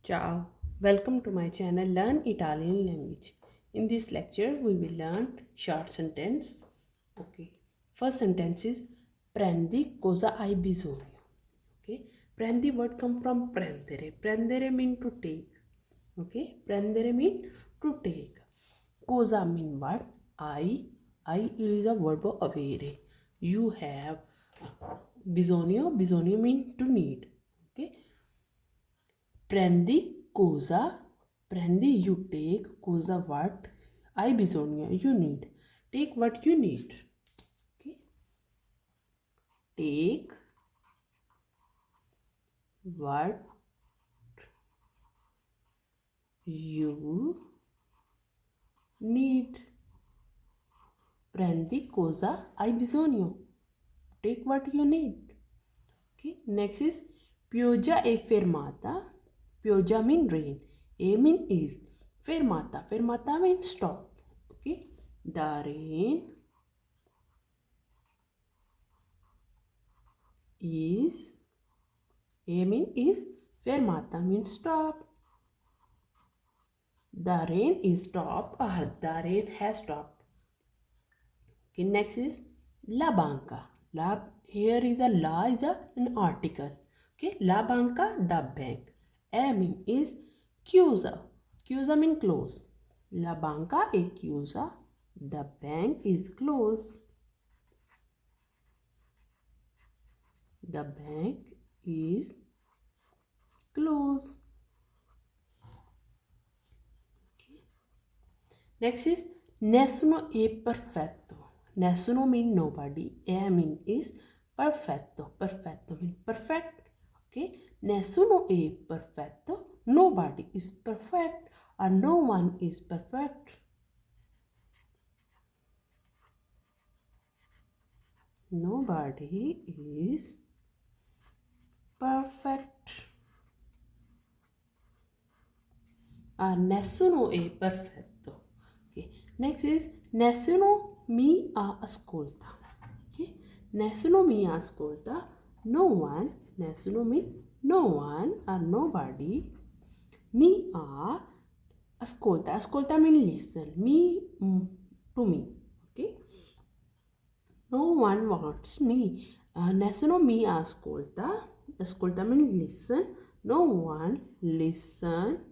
Ciao, welcome to my channel Learn Italian Language. In this lecture, we will learn short sentence. Okay, first sentence is Prendi cosa hai bisogno. Okay, prendi word come from prendere. Prendere mean to take. Okay, prendere mean to take. Cosa mean what? I is a verb of avere. You have bisogno. Bisogno mean to need. Okay. Prendi you take, cosa what, hai bisogno you need, take what you need. Okay, take what you need. Prendi cosa hai bisogno, take what you need. Okay, next is pioggia e fermata. Pioggia mean rain, a mean is, fermata mean stop. Okay, the rain is, a mean is, fermata means stop. The rain is stopped or the rain has stopped. Okay, next is la banca. Here is a la is an article. Okay, la banca, the bank. A mean is chiusa. Chiusa mean close. La banca è chiusa. The bank is closed. The bank is closed. Next is nessuno è perfetto. Nessuno mean nobody. A mean is perfetto. Perfetto mean perfect. Okay. Nessuno è perfetto. Nobody is perfect or no one is perfect. Nobody is perfect. Nessuno è perfetto. Okay. Next is nessuno mi ascolta. Okay. Nessuno mi ascolta. No one. Nessuno mean no one or nobody. Mi ascolta. Ascolta mean listen. Me to me. Okay. No one wants me. Nessuno mi ascolta. Ascolta mean listen. No one listen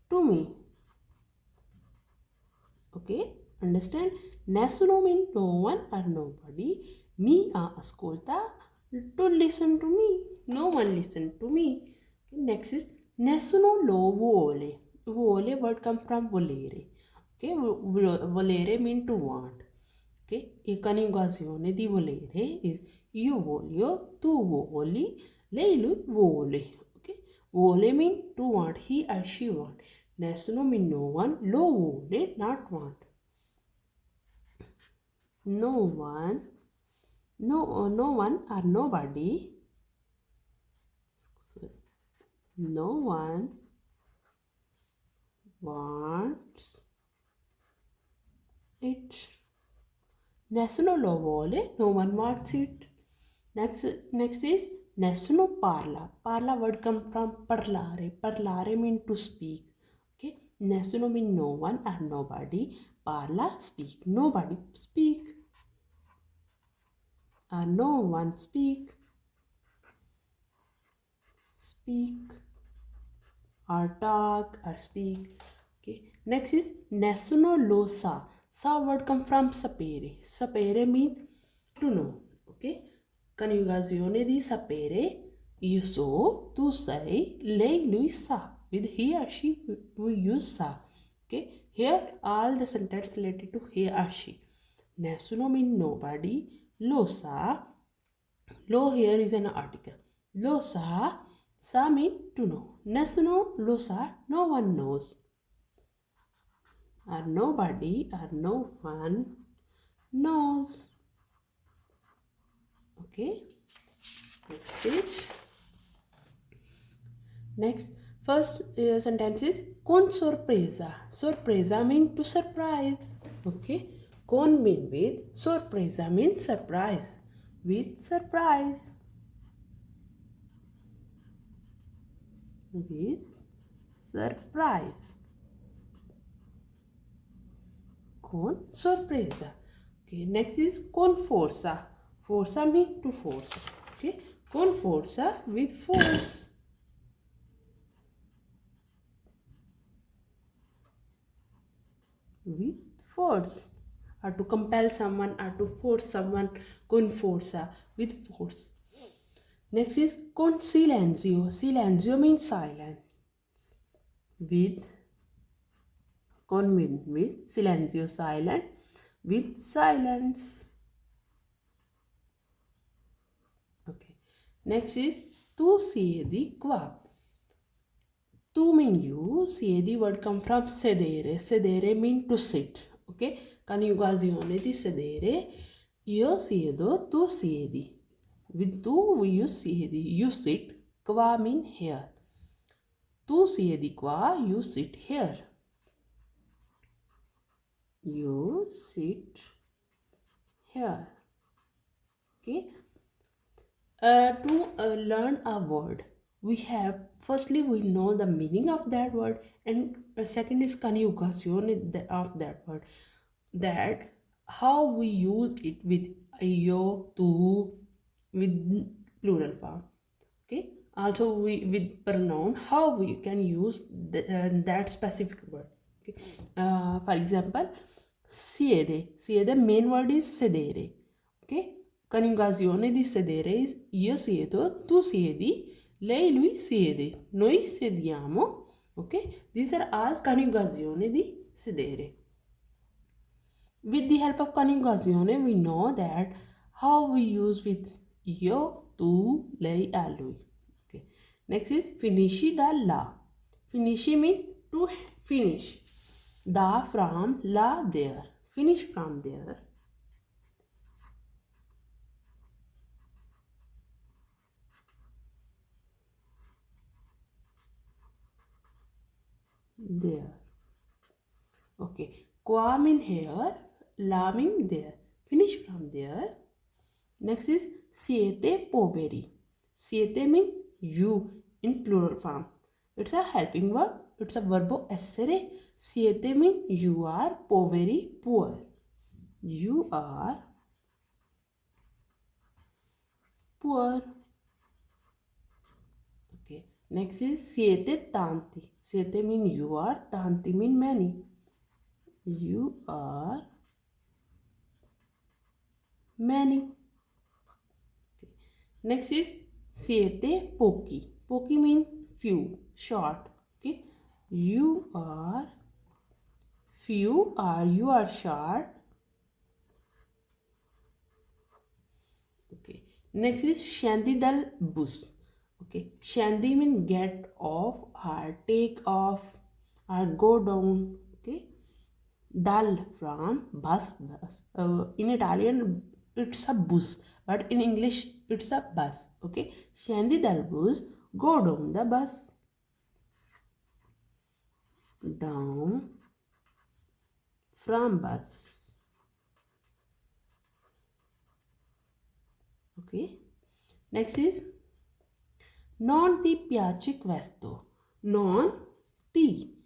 to me. Okay, understand? Nessuno means no one or nobody. Me ascolta to listen to me. No one listen to me. Okay, next is nessuno lo vuole. Vuole word come from volere. Okay, volere mean to want. Okay, e coniugazione di volere is io voglio, tu vuoli, lei lui vuole. Okay, vuole mean to want, he or she want. Nessuno mean no one, lo vuole not want. No one, no one or nobody. No one wants it. Nessuno lo vuole, no one wants it. Next is nessuno parla. Parla word come from parlare. Parlare mean to speak. Okay, nessuno mean no one or nobody. Parla speak. Nobody speak. No one speak. Speak or talk or speak. Okay, next is nessuno lo sa. Sa word come from sapere. Sapere mean to know. Okay, coniugazione di sapere. Io so, tu sai, lei lui sa. With he or she we use sa. Okay, here all the sentences related to he or she. Nessuno mean nobody. Lo sa. Lo here is an article. Lo sa mean to know. Nessuno lo sa, no one knows. Or nobody or no one knows. Okay, next page. Next, first sentence is con sorpresa. Sorpresa mean to surprise. Okay, con mean with, sorpresa mean surprise. With surprise. with surprise. Con sorpresa. Okay, next is con forza. Forza means to force. Okay, con forza with force. With force. Or to compel someone or to force someone. Con forza with force. Next is con silenzio. Silenzio means silence. With con with silenzio silent with silence. Okay. Next is tu siedi qua. Tu mean you, siedi word come from sedere. Sedere mean to sit. Ok? Coniugazione di sedere. Io siedo, tu siedi. With tu we use siedi. You sit. Qua mean here. Tu siedi qua, you sit here. You sit here. Okay? To learn a word, we have firstly we know the meaning of that word, and second is conjugation of that word, that how we use it with yo, tu, with plural form. Okay, also we with pronoun how we can use that specific word. Okay, for example, siede main word is sedere. Ok, coniugazione di sedere is io siedo, tu siedi, lei lui siede, noi sediamo. Ok, these are all coniugazione di sedere. With the help of conjugazione, we know that how we use with io, tu, lei, a lui. Okay. Next is finisci da la. Finisci means to finish. Da from, la there. Finish from there. There. Okay. Qua mean here, la mean there. Finish from there. Next is siete poveri. Siete means you in plural form. It's a helping verb. It's a verb of essere. Siete means you are, poveri, poor. You are poor. Okay. Next is siete tanti. Siete means you are, tanti means many. You are many. Okay. Next is siete pochi. Pochi means few, short. Okay. You are few, or you are short. Okay. Next is scendi dal bus. Okay. Scendi means get off or take off or go down. Okay. Dal from bus. In Italian it's a bus, but in English it's a bus. Okay. Scendi dal bus. Go down the bus. Down from bus. Okay. Next is non ti piace questo. Non ti.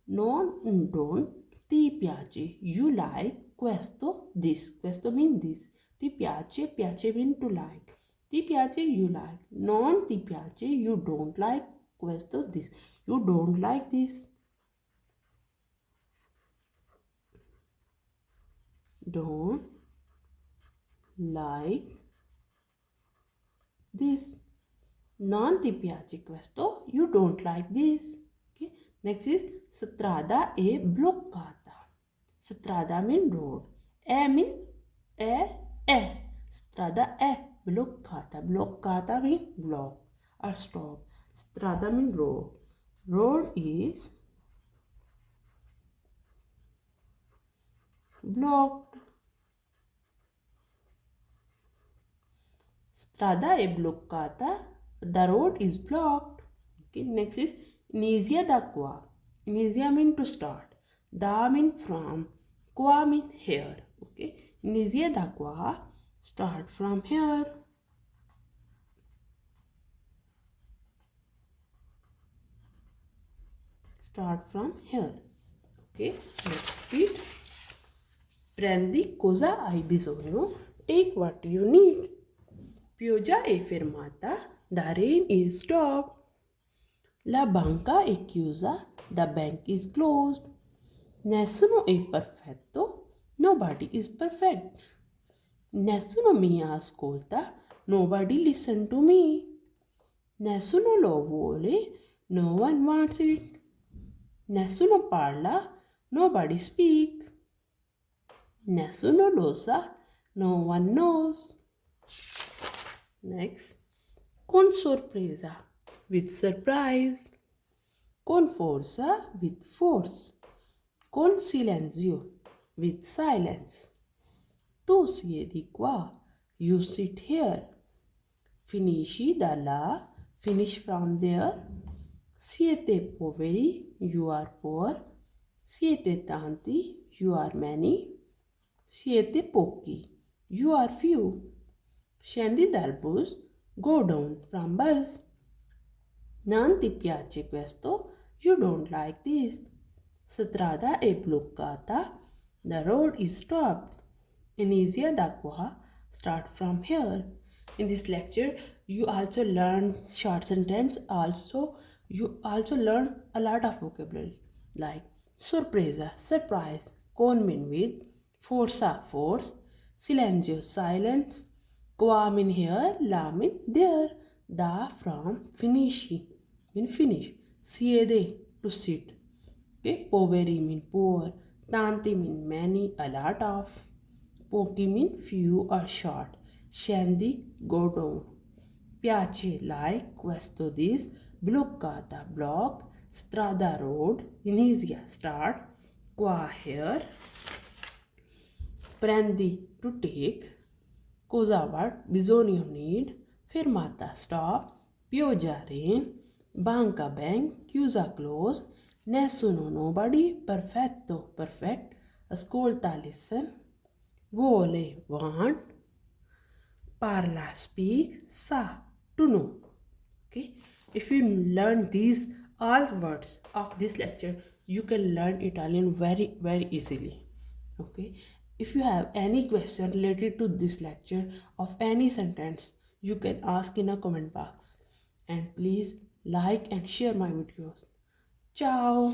Non don't ti piace. You like questo this. Questo means this. Ti piace. Piace means to like. Ti piace you like. Non ti piace you don't like questo this. You don't like this. Don't like this. Non ti piace questo, you don't like this. Okay. Next is strada è bloccata. Strada mean road. Mean è. Strada è bloccata. Bloccata mean block or stop. Strada mean road. Road is blocked. Strada è bloccata. The road is blocked. Okay. Next is inizia da qua. Inizia mean to start. Da mean from. Qua mean here. Okay. Inizia da qua. Start from here. Start from here. Okay, let's read. Prendi cosa hai bisogno? Take what you need. Pioggia è fermata. The rain is stopped. La banca è chiusa. The bank is closed. Nessuno è perfetto. Nobody is perfect. Nessuno mi ascolta. Nobody listen to me. Nessuno lo vuole. No one wants it. Nessuno parla. Nobody speak. Nessuno lo sa. No one knows. Next. Con sorpresa. With surprise. Con forza. With force. Con silenzio. With silence. Tu siedi qua. You sit here. Finisci da là. Finish from there. Siete poveri. You are poor. Siete tanti. You are many. Siete pochi. You are few. Scendi dal bus. Go down from bus. Non ti piace questo? You don't like this. Strada è bloccata. The road is stopped. Inizia da qua. Start from here. In this lecture, you also learn short sentence. You also learn a lot of vocabulary like sorpresa, surprise, con mean with, forza, force, silenzio, silence, qua mean here, la mean there, da from, finisci mean finish, siede to sit. Okay, poveri mean poor, tanti mean many, a lot of, pochi mean few or short, scendi go down, piace like, questo this, bloccata block, strada road, inizia start, qua here, prendi to take, cosa what, bisogno need, fermata stop, pioggia rain, banca bank, chiusa close, nessuno nobody, perfetto perfect, ascolta listen, vuole want, parla speak, sa to know. Okay, if you learn these all words of this lecture, you can learn Italian very easily. Okay, if you have any question related to this lecture of any sentence, you can ask in a comment box, and please like and share my videos. Ciao.